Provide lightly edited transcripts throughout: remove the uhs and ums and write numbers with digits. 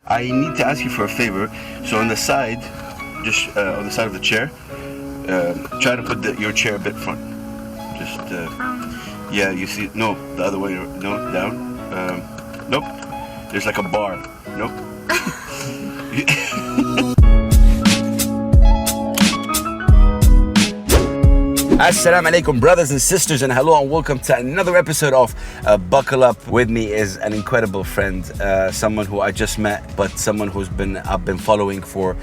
I need to ask you for a favor. So on the side, just on the side of the chair, try to put your chair a bit front. Just, yeah, you see, no, the other way, no, down. Nope, there's like a bar. Nope. Assalamu alaikum, brothers and sisters, and hello and welcome to another episode of Buckle Up. With me is an incredible friend, someone who I just met, but someone I've been following for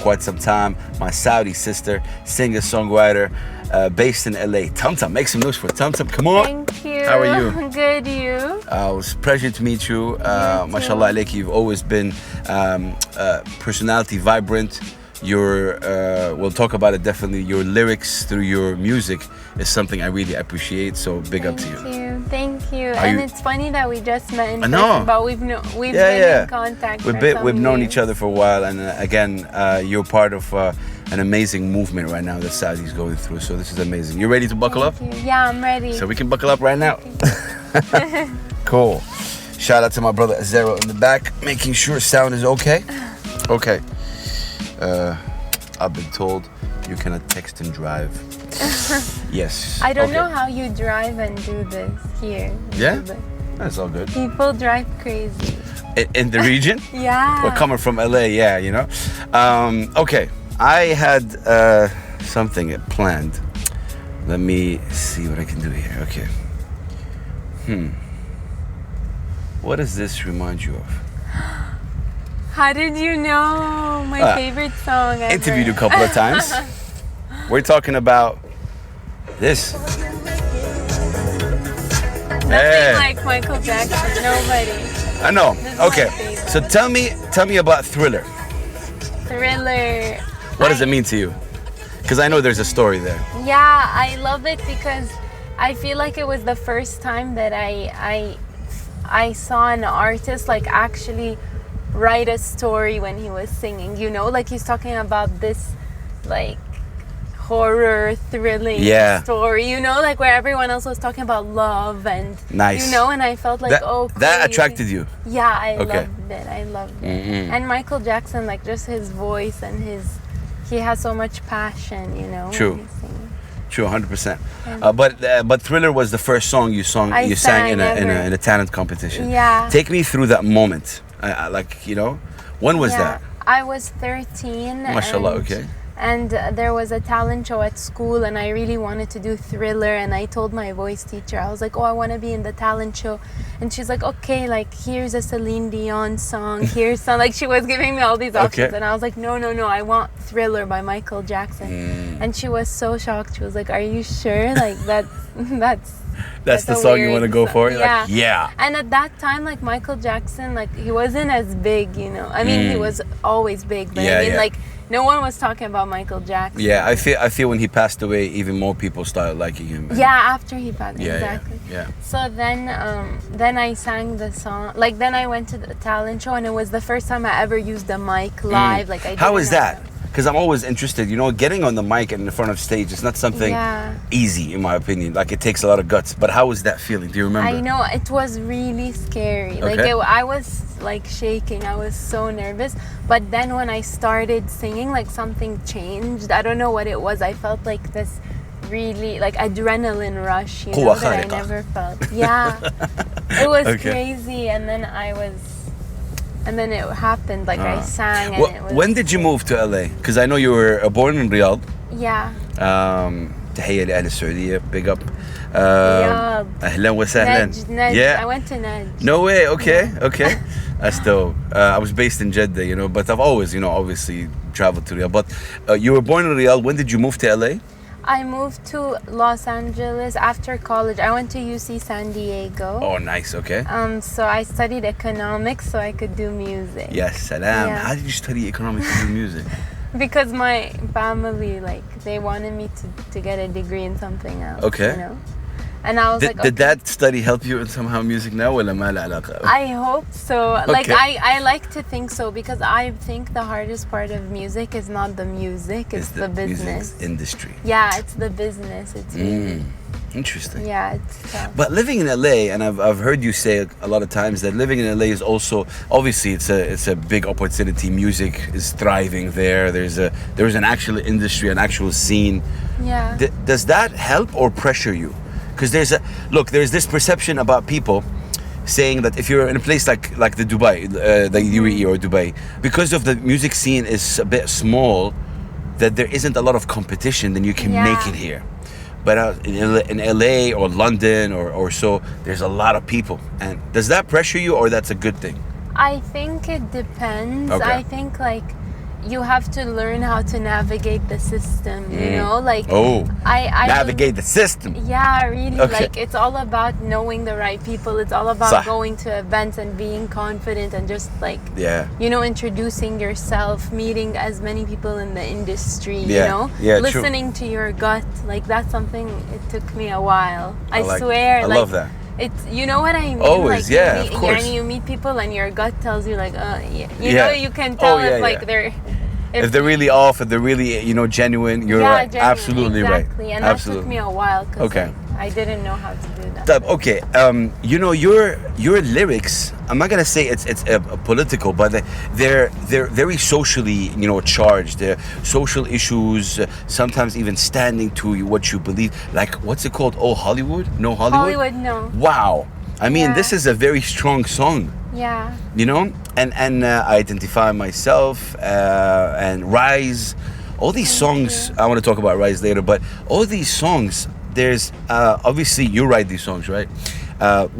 quite some time. My Saudi sister, singer, songwriter, based in LA. Tamtam, make some noise for Tamtam. Come on. Thank you. How are you? Good, you? It was a pleasure to meet you. Mashallah alayki, you've always been personality, vibrant. We'll talk about it definitely. Your lyrics through your music is something I really appreciate. So big up to you. Thank you. And it's funny that we just met in person, but we've been in contact. We've known each other for a while, and again, you're part of an amazing movement right now that Saudi's going through. So this is amazing. You ready to buckle up? Yeah, I'm ready. So we can buckle up right now. Cool. Shout out to my brother Azarel in the back, making sure sound is okay. Okay. I've been told you cannot text and drive. Yes. I don't know how you drive and do this here. Yeah? That's all good. People drive crazy. In the region? Yeah. We're coming from LA, yeah, you know. Okay, I had something planned. Let me see what I can do here. Okay. What does this remind you of? How did you know my favorite song ever? Interviewed a couple of times. We're talking about this. Nothing like Michael Jackson. Nobody. I know. Okay. So tell me about Thriller. Thriller. What does it mean to you? Because I know there's a story there. Yeah, I love it because I feel like it was the first time that I saw an artist like actually write a story when he was singing, you know, like he's talking about this like horror thrilling story, you know, like where everyone else was talking about love and you know, and I felt like that attracted you. Yeah, I loved it. And Michael Jackson, like just his voice and he has so much passion, you know. True, 100%. But Thriller was the first song you sang in a talent competition. Yeah. Take me through that moment. Like, you know, when was that? I was 13. MashaAllah, okay. And there was a talent show at school and I really wanted to do Thriller, and I told my voice teacher, I was like, I want to be in the talent show. And she's like, okay, like here's a Celine Dion song, here's some, like she was giving me all these options. And I was like, no, I want Thriller by Michael Jackson. And she was so shocked. She was like, are you sure? Like that's the song you want to go for? Yeah. Like, yeah. And at that time, like Michael Jackson, like he wasn't as big, you know. I mean, he was always big, but like no one was talking about Michael Jackson. Yeah, I feel when he passed away, even more people started liking him. Yeah, after he passed, exactly. Yeah. So then I sang the song. Like then I went to the talent show, and it was the first time I ever used the mic live. Like How is that? Because I'm always interested, you know, getting on the mic and in front of stage is not something easy, in my opinion. Like, it takes a lot of guts. But how was that feeling? Do you remember? I know, it was really scary. Like, I was, like, shaking. I was so nervous. But then when I started singing, like, something changed. I don't know what it was. I felt like this really, like, adrenaline rush, you know, that I never felt. Yeah. It was crazy. And then it happened, like I sang and it was... When did you move to LA? Because I know you were born in Riyadh. Yeah. تحية لأهل السعودية, big up. Riyadh. أهلا وسهلا. Najd. Yeah. I went to Najd. No way, okay. That's dope. I was based in Jeddah, you know, but I've always, you know, obviously traveled to Riyadh. But you were born in Riyadh. When did you move to LA? I moved to Los Angeles after college. I went to UC San Diego. Oh, nice. Okay. So I studied economics so I could do music. Yes, salam. Yeah. How did you study economics and do music? Because my family, like, they wanted me to get a degree in something else. Okay. You know? And I was did that study help you in somehow music now? I hope so. Okay. Like, I like to think so, because I think the hardest part of music is not the music, it's the business. Industry. Yeah, it's the business. It's really... Interesting. Yeah, it's tough. But living in LA, and I've heard you say a lot of times that living in LA is also, obviously it's a big opportunity. Music is thriving there. There's an actual industry, an actual scene. Yeah. Does that help or pressure you? Because there's this perception about people saying that if you're in a place like the Dubai, the UAE or Dubai, because of the music scene is a bit small, that there isn't a lot of competition, then you can make it here. But in LA or London or so, there's a lot of people. And does that pressure you, or that's a good thing? I think it depends. Okay. I think like you have to learn how to navigate the system, you know, like I navigate the system. Yeah, really. Okay. Like it's all about knowing the right people. It's all about صح. going to events and being confident and just like Yeah. you know, introducing yourself, meeting as many people in the industry, Yeah. you know, Yeah, true. listening to your gut. Like that's something it took me a while. I like it. swear. I like, love that. It's, you know what I mean? Always, like, yeah, you meet, of course. You meet people and your gut tells you like, you Yeah. know, you can tell yeah, if like yeah. they're If they're really off, if they're really, genuine, you're right. genuine, Absolutely exactly. right. And Absolutely. that took me a while because Okay. I didn't know how to do that. Okay, your lyrics, I'm not gonna say it's political, but they're very socially charged. They're social issues, sometimes even standing to what you believe. Like, what's it called? Oh, Hollywood? No Hollywood? Hollywood, no. Wow. I mean, Yeah. this is a very strong song. Yeah. And I Identify Myself and Rise. All these songs, I want to talk about Rise later, but all these songs, there's obviously you write these songs, right?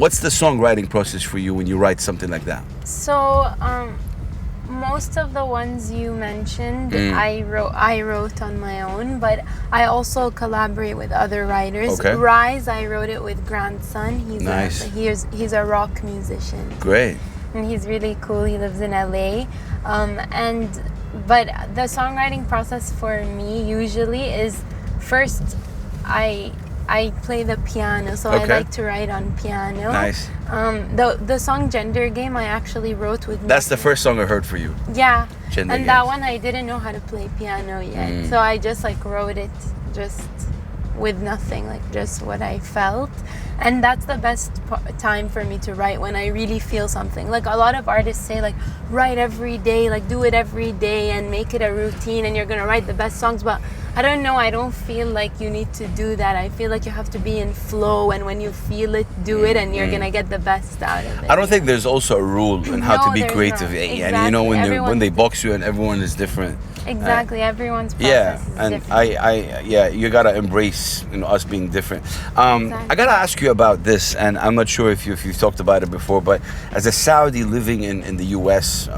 What's the songwriting process for you when you write something like that? So, most of the ones you mentioned, I wrote on my own, but I also collaborate with other writers. Okay. Rise, I wrote it with Grandson. Nice. He's a rock musician. Great. And he's really cool. He lives in LA. But the songwriting process for me usually is first I play the piano, so I Okay. like to write on piano. Nice. The song Gender Game I actually wrote with That's the first song I heard for you. yeah. Gender And that Games. one I didn't know how to play piano yet. So I just like wrote it just with nothing, like just what I felt. And that's the best time for me to write, when I really feel something. Like a lot of artists say like write every day, like do it every day and make it a routine and you're gonna write the best songs. But I don't know, I don't feel like you need to do that. I feel like you have to be in flow, and when you feel it, do it, and you're gonna get the best out of it. I don't think there's also a rule on how No, to be there's creative. not. And when Exactly. they box you, and everyone is different. Exactly, everyone's process Yeah, is and different. you gotta embrace us being different. I gotta ask you about this, and I'm not sure if you've talked about it before, but as a Saudi living in the U.S.,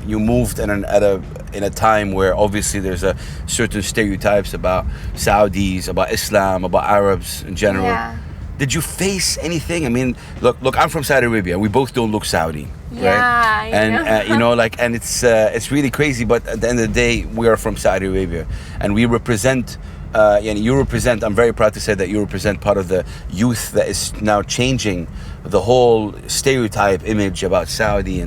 you moved in a time where obviously there's a certain stereotypes about Saudis, about Islam, about Arabs in general. Yeah. Did you face anything? I mean, look, I'm from Saudi Arabia. We both don't look Saudi, Yeah, right? I know. And it's really crazy. But at the end of the day, we are from Saudi Arabia, and we represent. You represent. I'm very proud to say that you represent part of the youth that is now changing the whole stereotype image about Saudi.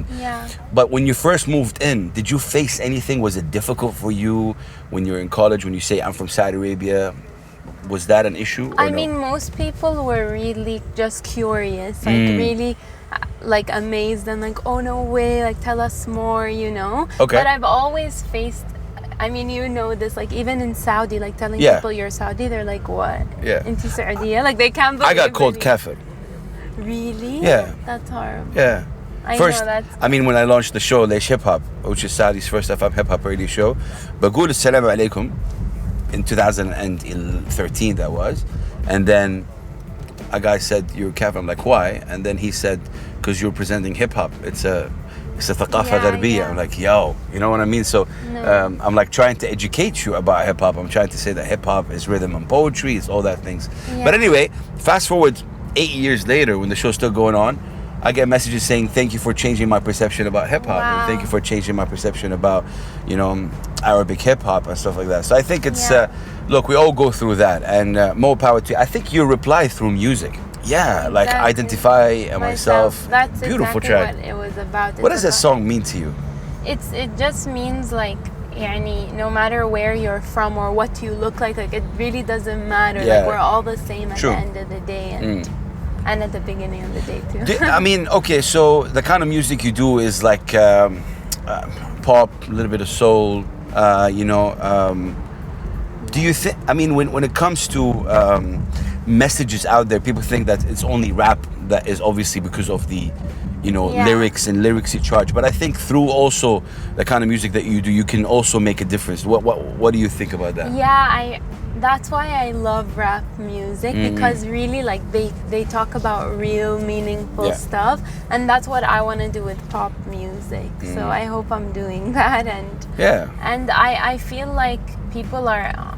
But when you first moved in, did you face anything? Was it difficult for you when you were in college? When you say I'm from Saudi Arabia, was that an issue? I mean, most people were really just curious, like really like amazed and like, oh no way, like tell us more, Okay. But I've always faced, I mean, this, like even in Saudi, like telling people you're Saudi, they're like, what? Yeah. Into Saudi? Like they can't believe I got called it. kafir. Really? Yeah. That's horrible. Yeah. First, know that's... I mean, when I launched the show, Leish Hip Hop, which is Saudi's first FM hip hop radio show, بقول السلام عليكم in 2013 that was, and then a guy said you're kafir. I'm like, why? And then he said, because you're presenting hip hop. It's a ثقافة غربية. I'm like, yo, you know what I mean? So I'm like trying to educate you about hip hop. I'm trying to say that hip hop is rhythm and poetry, it's all that things. But anyway, fast forward 8 years later, when the show's still going on, I get messages saying thank you for changing my perception about hip hop. Wow. And thank you for changing my perception about, Arabic hip hop and stuff like that. So I think it's look, we all go through that, and more power to you. I think you reply through music. Yeah, like Identify Myself. That's beautiful exactly track. what it was about. What does that song mean to you? It just means like يعني no matter where you're from or what you look like it really doesn't matter. Yeah. Like we're all the same at True. the end of the day, and at the beginning of the day too. I mean, okay, so the kind of music you do is like pop, a little bit of soul, you know. Do you think, I mean, when it comes to messages out there, people think that it's only rap that is obviously because of the, you know, lyrics you charge. But I think through also the kind of music that you do, you can also make a difference. What do you think about that? Yeah, that's why I love rap music, because really like they talk about real meaningful stuff, and that's what I want to do with pop music. So I hope I'm doing that, and I feel like people are,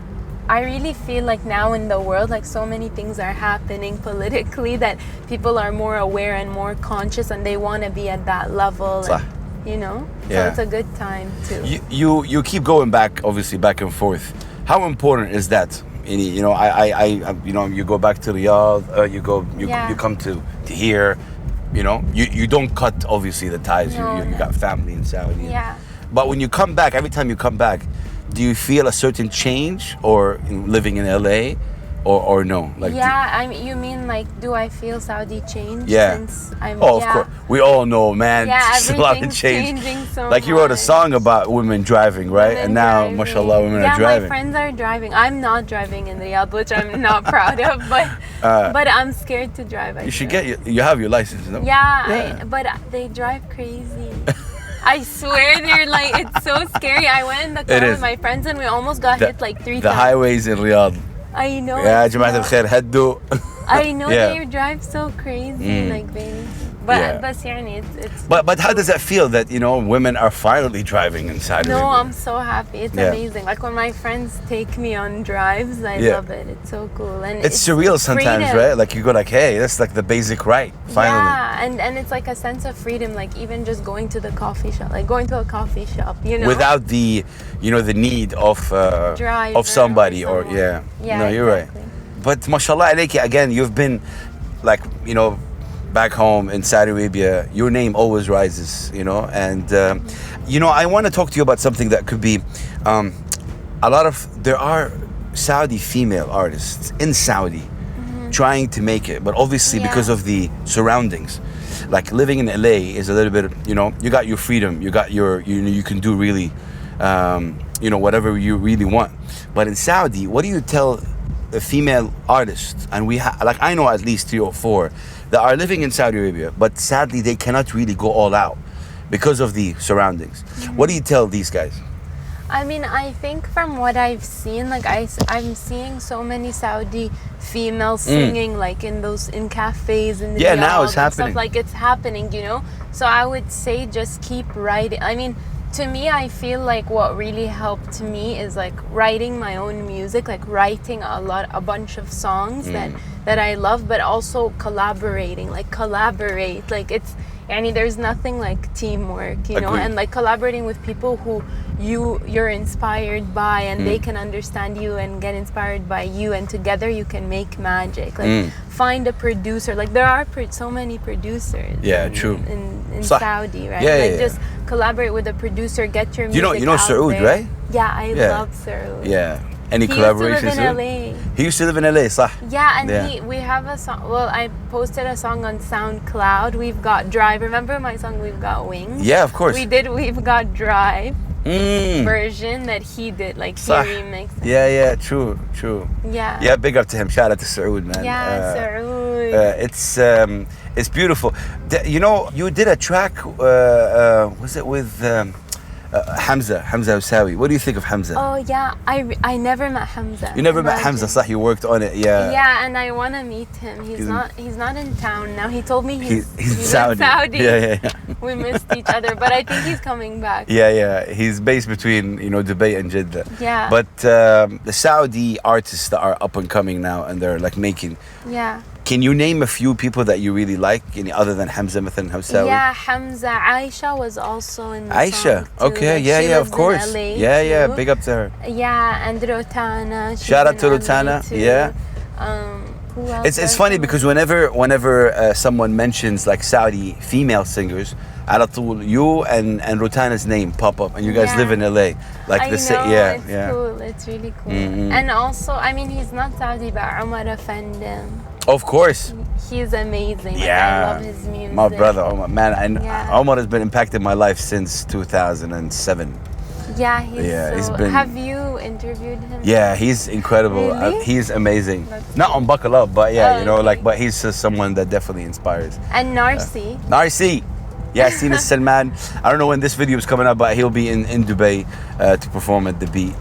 I really feel like now in the world, like so many things are happening politically that people are more aware and more conscious, and they want to be at that level, and, you know. So it's a good time too. You keep going back, obviously back and forth. How important is that? You know, I you know, you go back to Riyadh, you come to here, you know, you don't cut obviously the ties. You got family in Saudi. Yeah. But when you come back, every time you come back, do you feel a certain change, or living in LA, or no? Like I mean, you mean like, do I feel Saudi change since I'm? Of course, we all know, man. Yeah, it's a lot of change. Changing so like you wrote a song about women driving, right? And now, mashallah, women are driving. Yeah, my friends are driving. I'm not driving in Riyadh, which I'm not proud of, but I'm scared to drive. You should get you have your license, no? Yeah. But they drive crazy. I swear they're like, it's so scary. I went in the car with my friends and we almost got hit like 3 times. The highways in Riyadh. I know. Yeah, Jama'at al-Khair, haddu. I know they drive so crazy, like they. But it's. But how does that feel that, you know, women are finally driving in Saudi Arabia? No, I'm so happy. It's amazing. Like when my friends take me on drives, I love it. It's so cool, and it's surreal sometimes, freedom. right? Like you go like, hey, that's like the basic right. Finally. Yeah, and it's like a sense of freedom. Like even just going to the coffee shop, like going to a coffee shop, you know, without the, you know, the need of somebody or Yeah, no, you're right. But mashallah alayki, again, you've been like, you know, back home in Saudi Arabia, your name always rises, you know, and you know, I want to talk to you about something that could be there are Saudi female artists in Saudi trying to make it, but obviously because of the surroundings, like living in LA is a little bit, you know, you got your freedom, you got your, you can do really, you know, whatever you really want. But in Saudi, what do you tell a female artist? And we like, I know at least 3 or 4 that are living in Saudi Arabia, but sadly they cannot really go all out because of the surroundings. What do you tell these guys? I mean, I think from what I've seen, like I'm seeing so many Saudi females singing like in cafes and now it's happening. Stuff, like it's happening, you know. So I would say just keep writing. I mean, to me, I feel like what really helped me is like writing my own music, like writing a bunch of songs that I love, but also collaborating, like collaborate. Like it's, I mean, there's nothing like teamwork, you know, and like collaborating with people who you're inspired by, and they can understand you and get inspired by you, and together you can make magic. Like find a producer. Like there are so many producers. In Saudi, right? Just collaborate with a producer, get your music you know out Saud, there. right? Yeah, I love Saud. Yeah. Any collaborations? He used to live in LA, صح? Yeah, and we have a song. Well, I posted a song on SoundCloud. We've Got Drive. Remember my song We've Got Wings? Yeah, of course. We did We've Got Drive version that he did, like he remixed. Yeah, true. Yeah, big up to him. Shout out to Saud, man. Yeah, Saud. It's beautiful. You know, you did a track. Was it with? Hamza Hussawi. What do you think of Hamza? Oh yeah, I never met Hamza. You never met Hamza, صح? You worked on it, Yeah, and I want to meet him. He's not in town now. He told me he's Saudi. Yeah. We missed each other, but I think he's coming back. Yeah. He's based between, you know, Dubai and Jeddah. Yeah. But the Saudi artists that are up and coming now, and they're like making. Yeah. Can you name a few people that you really like, other than Hamza, مثلا Hussawi? Yeah, Hamza. Aisha was also in the Aisha, song okay, like yeah, of course. Yeah, big up to her. Yeah, and Rotana. Shout out to Rotana, yeah. Who Who else It's are funny some- because whenever someone mentions like Saudi female singers, على طول you and Rotana's name pop up, and you guys Yeah. live in LA. Like I the know, yeah, it's yeah. cool. It's really cool. Mhm. And also, I mean, he's not Saudi, but Omar Effendim. Of course. He's amazing. Like, Yeah. I love his music. My brother Omar, man, and Yeah. Omar has been impacting my life since 2007. Yeah, he's Yeah, so... he's been- Have you interviewed him? Yeah, he's incredible. Really? He's amazing. That's Not on Buckle Up, but yeah, Oh, you know, okay. like, but he's just someone that definitely inspires. And Narsi. Narsi. Yasin Salman. I don't know when this video is coming up, but he'll be in Dubai to perform at the Beat,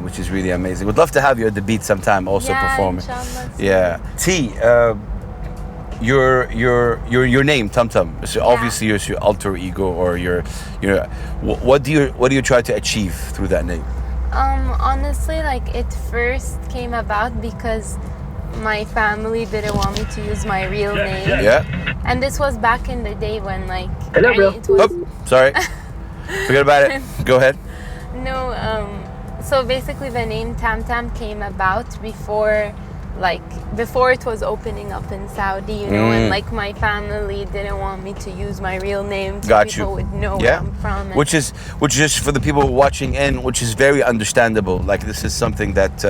which is really amazing. Would love to have you at the Beat sometime, also Yeah, performing. inshallah. Yeah. T, your name Tamtam. So obviously it's your alter ego, or your what do you try to achieve through that name? Honestly, like, it first came about because my family didn't want me to use my real name. Yeah. And this was back in the day when, like, Hello, bro. it was... Oh, sorry. Forget about it. Go ahead. No, so basically the name Tamtam came about before it was opening up in Saudi, you know, and like my family didn't want me to use my real name so Got people you. would know Yeah. where I'm from. And Which is for the people watching in, which is very understandable. Like, this is something that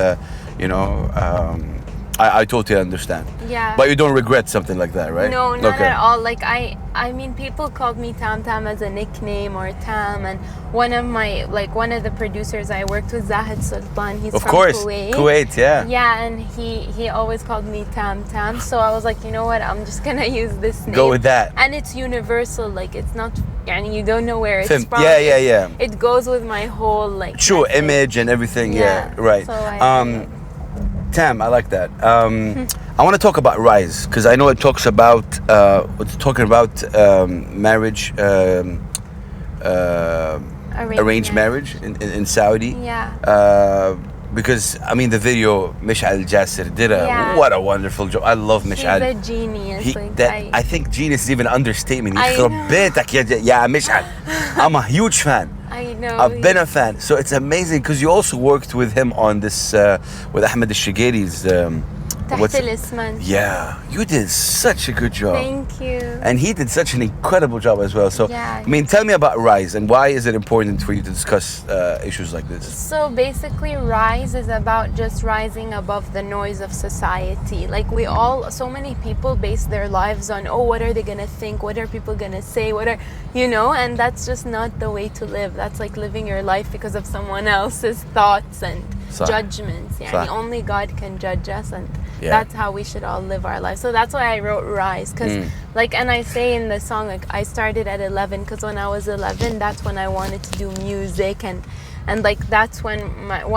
I totally understand. yeah. But you don't regret something like that, right? No, not Okay. at all. Like, I mean, people called me Tam Tam as a nickname, or Tam, and one of the producers I worked with, Zahid Sultan, he's Of from course, Kuwait. Kuwait, yeah. Yeah, and he always called me Tam Tam. So I was like, you know what? I'm just gonna use this name. Go with that. And it's universal. Like, it's not. Yani, you don't know where it's Fim- from. yeah. It goes with my whole like. True message. image and everything. Yeah, Yeah, right. so I- Tam, I like that. I want to talk about Rise, because I know it talks about it's talking about marriage, arranged marriage in Saudi. Yeah. Because I mean, the video Mish'al Jasser did Yeah. what a wonderful job. I love He's Mish'al. a genius. I think genius is even an understatement. I يخرب know. بيتك يا Mish'al. I'm a huge fan. I know. I've been a fan, so it's amazing because you also worked with him on this with Ahmed al-Shigeri's. تحت الاسمنت. Yeah, you did such a good job. Thank you. And he did such an incredible job as well. So, Yeah. I mean, tell me about Rise and why is it important for you to discuss issues like this? So basically, Rise is about just rising above the noise of society. Like, so many people base their lives on, oh, what are they gonna think? What are people gonna say? And that's just not the way to live. That's like living your life because of someone else's thoughts and صح. judgments. صح. Only God can judge us, and Yeah. that's how we should all live our lives. So that's why I wrote Rise, because and I say in the song, like, I started at 11 because when I was 11, that's when I wanted to do music, and like that's when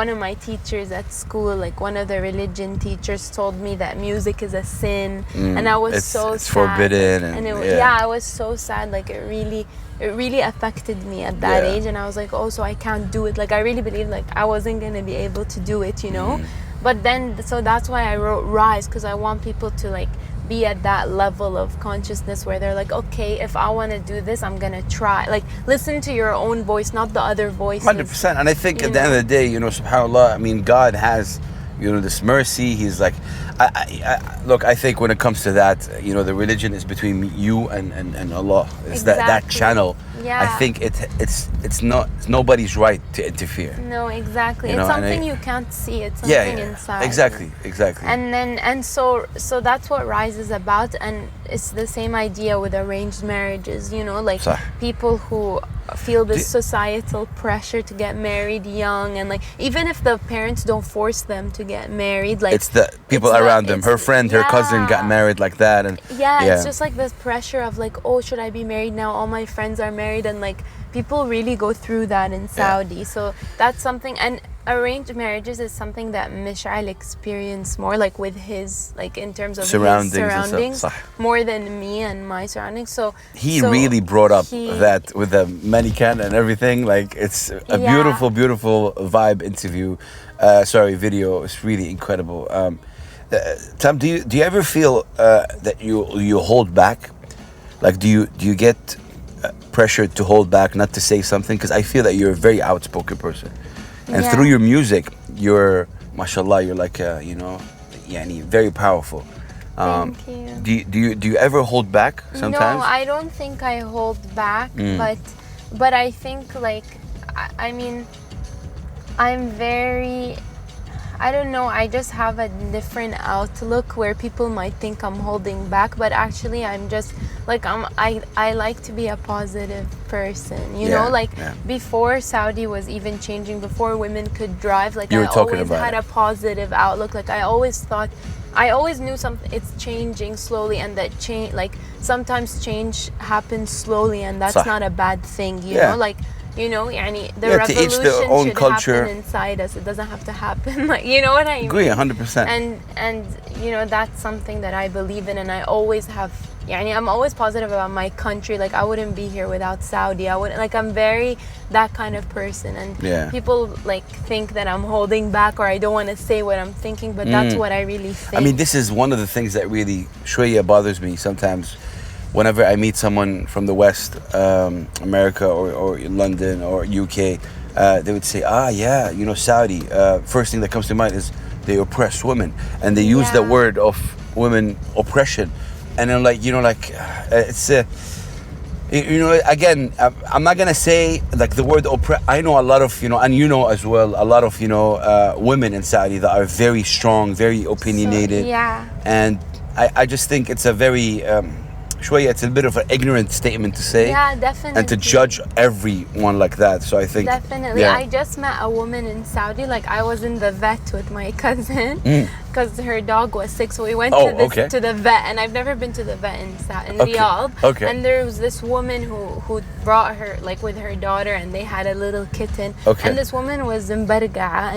one of my teachers at school, like one of the religion teachers, told me that music is a sin, and I was It's sad. forbidden, and it, yeah. I was so sad. Like, it really affected me at that Yeah. age, and I was like, oh, so I can't do it. Like, I really believed like I wasn't gonna be able to do it, you know. But then, so that's why I wrote Rise, because I want people to like be at that level of consciousness where they're like, okay, if I want to do this, I'm gonna try. Like, listen to your own voice, not the other voices. 100%. And I think You at the end of the day, subhanAllah, I mean, God has, this mercy. He's like, look, I think when it comes to that, the religion is between you and Allah. It's that Exactly. channel. Yeah. I think it's nobody's right to interfere. No, exactly. You It's know, and something I- you can't see. It's something inside. Exactly. And so that's what Rise is about, and it's the same idea with arranged marriages, like صح. people who feel this societal pressure to get married young, and like even if the parents don't force them to get married, like It's the people it's not- around them. Her it's- friend, her cousin got yeah. married like that, and It's just like this pressure of like, oh, should I be married now? All my friends are married, and like people really go through that in Saudi. So that's something, and arranged marriages is something that Mish'al experienced more, like with his, like in terms of Surroundings his and stuff. surroundings, صح. more than me and my surroundings. So he really brought up he- that with the mannequin and everything. Like, it's a Yeah. beautiful vibe interview. Video. It's really incredible. Tam, do you ever feel that you hold back? Like, do you get pressure to hold back, not to say something? Because I feel that you're a very outspoken person, and Yeah. through your music, you're, mashallah, you're like, very powerful. Thank you. Do you ever hold back sometimes? No, I don't think I hold back, but I think like I mean I'm very, I don't know, I just have a different outlook where people might think I'm holding back, but actually I'm just like I like to be a positive person, you know, like before Saudi was even changing, before women could drive, like I always had a positive outlook. Like I always thought, I always knew something, it's changing slowly, and that change, like sometimes change happens slowly, and that's not a bad thing, you know, like, you know, the revolution to each their own should culture. happen inside us. It doesn't have to happen, like, you know what I mean? Agree, 100%. And you know, that's something that I believe in, and I always have. I'm always positive about my country. Like I wouldn't be here without Saudi. I wouldn't, like, I'm very that kind of person, and people like think that I'm holding back or I don't want to say what I'm thinking, but that's what I really think. I mean, this is one of the things that really shوية bothers me sometimes. Whenever I meet someone from the West, America or London or UK, they would say, yeah, you know, Saudi, first thing that comes to mind is they oppress women. And they use the word of women oppression. And I'm like, you know, like, it's, you know, again, I'm not going to say like the word oppress. I know a lot of, you know, and you know as well, a lot of, you know, women in Saudi that are very strong, very opinionated. And I just think it's a very... it's a bit of an ignorant statement to say. Yeah, definitely. And to judge everyone like that. So I think... Definitely. I just met a woman in Saudi. Like, I was in the vet with my cousin because her dog was sick. So we went to the vet. And I've never been to the vet in Riyadh. And there was this woman who brought her, like, with her daughter. And they had a little kitten. And this woman was in Barga'a.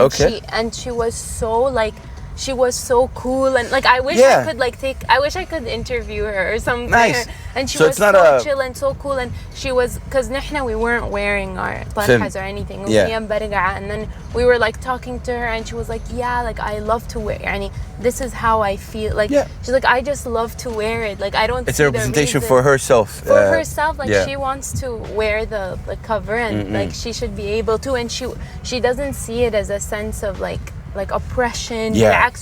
And she was so, like... She was so cool, and like I wish I could I wish I could interview her or something. Nice. And she was so chill and so cool, and she was, because we weren't wearing our tarhas or anything. And then we were like talking to her, and she was like, like I love to wear. This is how I feel. Like she's like, I just love to wear it. Like I don't. It's a representation for herself. For herself, like she wants to wear the cover, and like she should be able to, and she doesn't see it as a sense of like oppression.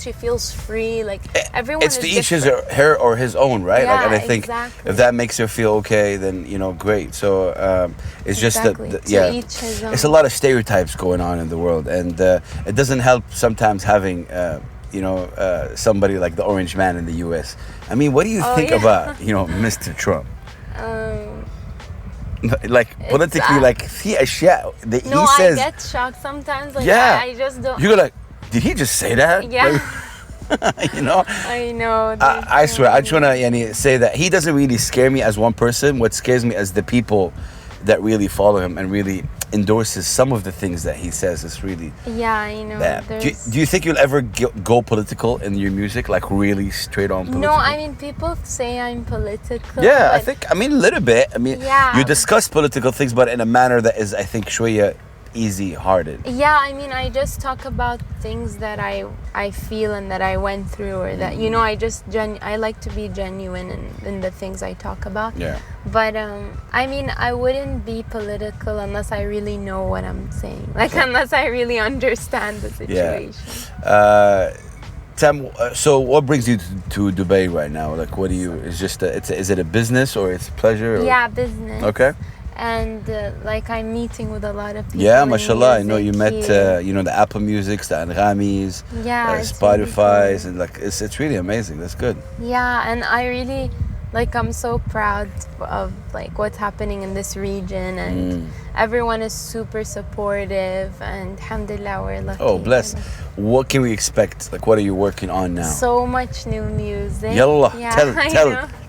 She feels free. Like everyone. It's to each her or his own, right? Yeah, like, and I think if that makes her feel okay, then you know, great. So it's just that each his own. It's a lot of stereotypes going on in the world, and it doesn't help sometimes having you know, somebody like the Orange Man in the U.S. I mean, what do you think about, you know, Mr. Trump? Like politically, like في أشياء that he says. I get shocked sometimes. Like I just don't. You're like, did he just say that? Yeah. You know. I know. I swear, I just wanna say that he doesn't really scare me as one person. What scares me is the people that really follow him and really endorses some of the things that he says. Is really I know. bad. Do you think you'll ever go political in your music, like really straight on political? No, I mean, people say I'm political. Yeah, I mean a little bit. I mean, you discuss political things, but in a manner that is, I think, shوية easy-hearted. Yeah, I mean, I just talk about things that I feel and that I went through, or that, you know, I like to be genuine in the things I talk about. Yeah. But I mean, I wouldn't be political unless I really know what I'm saying. Like, unless I really understand the situation. Yeah. Tam, so what brings you to Dubai right now? Like, what do you? Is it a business or it's pleasure? Or? Yeah, business. Okay. And like I'm meeting with a lot of people. Yeah, mashallah. I know you met you know, the Apple Musics, the Anghami's, Spotify's, really, and like it's really amazing. That's good. Yeah, and I really I'm so proud of like what's happening in this region, and everyone is super supportive, and alhamdulillah, we're lucky. Oh, bless. What can we expect? Like, what are you working on now? So much new music. Yallah,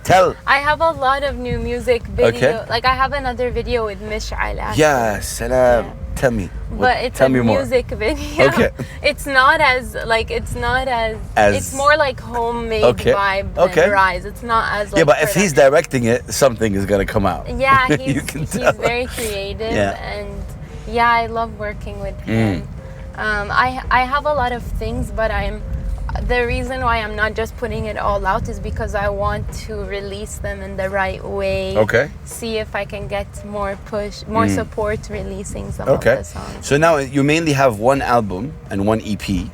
tell. I have a lot of new music video. Like, I have another video with Mish'al. Yeah, salam. Tell me. But it's a music video. Okay. It's not as it's more like homemade vibe than Rise. It's not as like but if he's directing it, something is gonna come out. Yeah, he's very creative, and I love working with him. I have a lot of things, but the reason why I'm not just putting it all out is because I want to release them in the right way. Okay. See if I can get more support releasing some of the songs. So now you mainly have one album and one EP.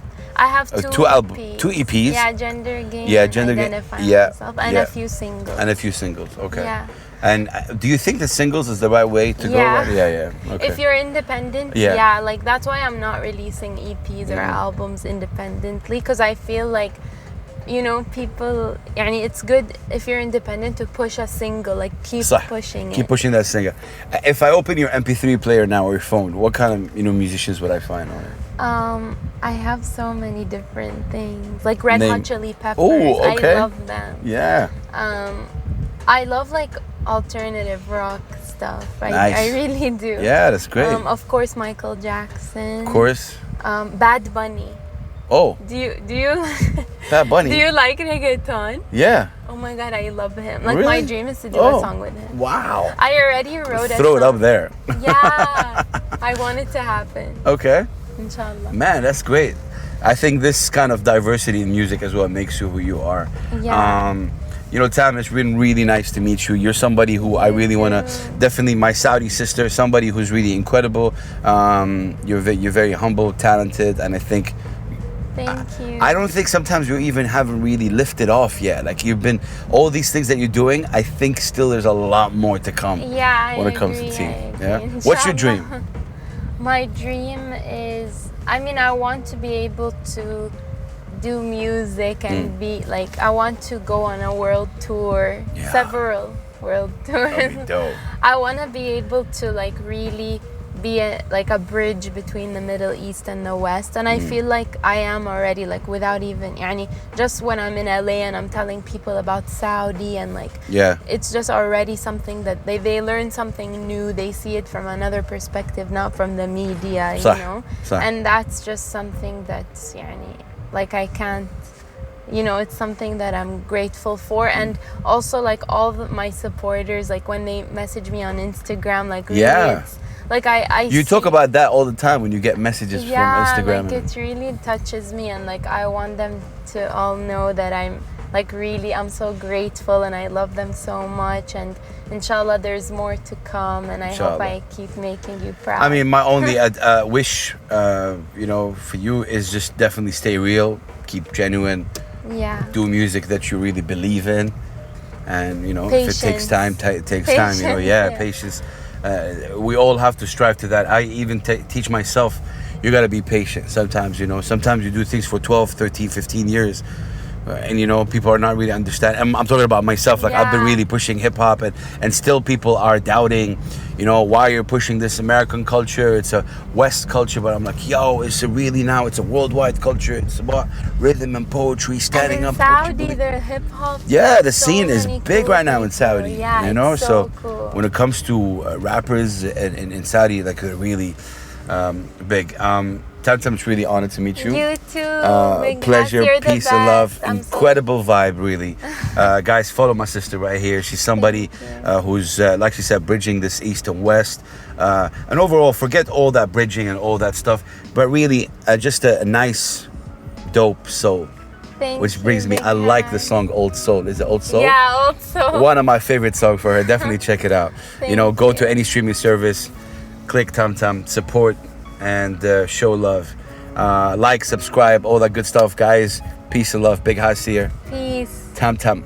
I have two EPs. Two EPs. Yeah, Gender Game. Yeah, and Gender Game. Identify Yeah, Myself, and yeah. a few singles. And a few singles. Okay. Yeah. And do you think that singles is the right way to go? Yeah. Yeah. Okay. If you're independent, Yeah. yeah, like that's why I'm not releasing EPs or Mhm. albums independently, because I feel like, you know, people, يعني it's good if you're independent to push a single, like keep صح. pushing Keep it. pushing that single. If I open your MP3 player now or your phone, what kind of musicians would I find on it? I have so many different things, like Red Name. Hot Chili Peppers. Oh, okay. I love them. Yeah. I love like alternative rock stuff. Nice. I really do. Yeah, that's great. Of course, Michael Jackson. Of course. Bad Bunny. Oh, Do you Bad Bunny. do you like reggaeton? Yeah. Oh my god, I love him. Like my Really? dream is to do a song with him. Wow. I already wrote a Throw it song. up there. Yeah, I want it to happen. Okay. Inshallah. Man, that's great. I think this kind of diversity in music as well makes you who you are. Yeah. You know, Tam, it's been really nice to meet you. You're somebody who I really want to, definitely my Saudi sister, somebody who's really incredible. You're very humble, talented, and I think, Thank you. I don't think sometimes you even haven't really lifted off yet. Like you've been, all these things that you're doing, I think still there's a lot more to come. Yeah, when I it comes to agree, team. I agree. Yeah. What's your Inshallah. dream? My dream is, I mean, I want to be able to do music and be like, I want to go on a world tour, Yeah. several world tours. That'd be dope. I want to be able to like really be like a bridge between the Middle East and the West, and I feel like I am already, like without even يعني, just when I'm in LA and I'm telling people about Saudi and like Yeah. it's just already something that they learn something new, they see it from another perspective, not from the media, صح. you know. صح. And that's just something that's يعني, like I can't, you know, it's something that I'm grateful for. And also like all my supporters, like when they message me on Instagram, like really Yeah. it's, like I You talk see- about that all the time when you get messages from Instagram. like it really touches me, and like I want them to all know that I'm like really, I'm so grateful and I love them so much, and inshallah there's more to come, and I hope Inshallah. I keep making you proud. I mean, my only wish, you know, for you is just definitely stay real, keep genuine, yeah, do music that you really believe in, and you know, if it takes Patience. time, it takes time. You know, Patience, yeah, yeah. patience. We all have to strive to that. I even teach myself, you got to be patient sometimes. You know, sometimes you do things for 12, 13, 15 years. And you know, people are not really understanding. I'm talking about myself. Like I've been Yeah. really pushing hip hop, and still people are doubting, you know, why you're pushing this American culture. It's a West culture, but I'm like, yo, it's a worldwide culture. It's about rhythm and poetry, standing and up. in Saudi, the hip hop. Yeah, the so scene is many big cool right now in people. Saudi. Yeah, you know, it's so so cool. when it comes to rappers in Saudi, like they're really big. Tamtam, it's really honored to meet you. You too. Big Pleasure, Matt, you're the peace and love, best. I'm so- incredible vibe, really. Guys, follow my sister right here. She's somebody who's, like she said, bridging this east and west. And overall, forget all that bridging and all that stuff, but really just a nice, dope soul. Thank Which you, brings me, Big I like the Matt. song Old Soul. Is it Old Soul? Yeah, also. One of my favorite songs for her. Definitely check it out. You know, Thank go you. to any streaming service, click Tamtam, support, and show love. Like, subscribe, all that good stuff, guys. Peace and love. Big Hass here. Peace. Tamtam.